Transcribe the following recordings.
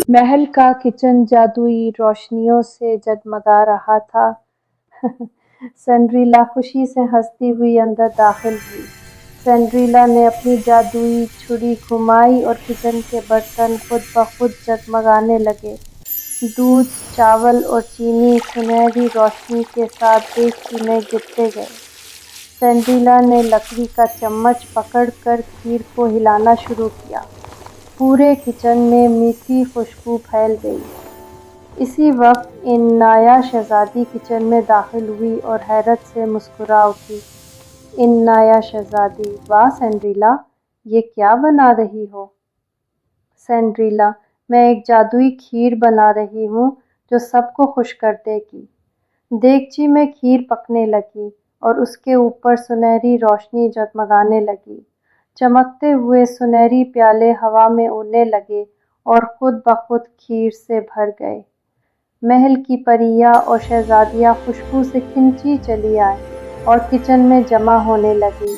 महल का किचन जादुई रोशनियों से जगमगा रहा था। सिंड्रेला खुशी से हंसती हुई अंदर दाखिल हुई। सिंड्रेला ने अपनी जादुई छुरी घुमाई और किचन के बर्तन खुद ब खुद जगमगाने लगे। दूध, चावल और चीनी सुनहरी रोशनी के साथ देगची में गिरते गए। सिंड्रेला ने लकड़ी का चम्मच पकड़कर खीर को हिलाना शुरू किया। पूरे किचन में मीठी खुशबू फैल गई। इसी वक्त इनाया शहजादी किचन में दाखिल हुई और हैरत से मुस्कुरा उठी। इनाया शहजादी, वाह सिंड्रेला, ये क्या बना रही हो? सिंड्रेला, मैं एक जादुई खीर बना रही हूँ जो सबको खुश कर देगी। देगची में खीर पकने लगी और उसके ऊपर सुनहरी रोशनी जगमगाने लगी। चमकते हुए सुनहरी प्याले हवा में उड़ने लगे और खुद ब खुद खीर से भर गए। महल की परियां और शहजादियां खुशबू से खिंची चली आईं और किचन में जमा होने लगीं।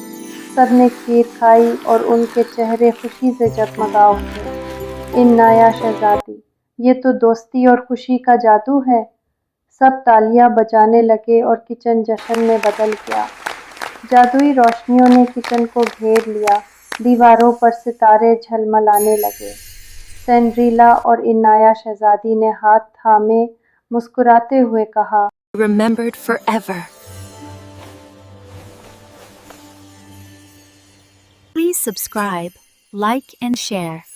सबने खीर खाई और उनके चेहरे खुशी से जगमगा उठे। इनाया शहजादी, ये तो दोस्ती और खुशी का जादू है। सब तालियां बजाने लगे और किचन जश्न में बदल गया। जादुई रोशनियों ने किचन को घेर लिया। दीवारों पर सितारे झलमलाने लगे। सिंड्रेला और इनाया शहजादी ने हाथ थामे मुस्कुराते हुए कहा, remembered forever. Please subscribe, like and share.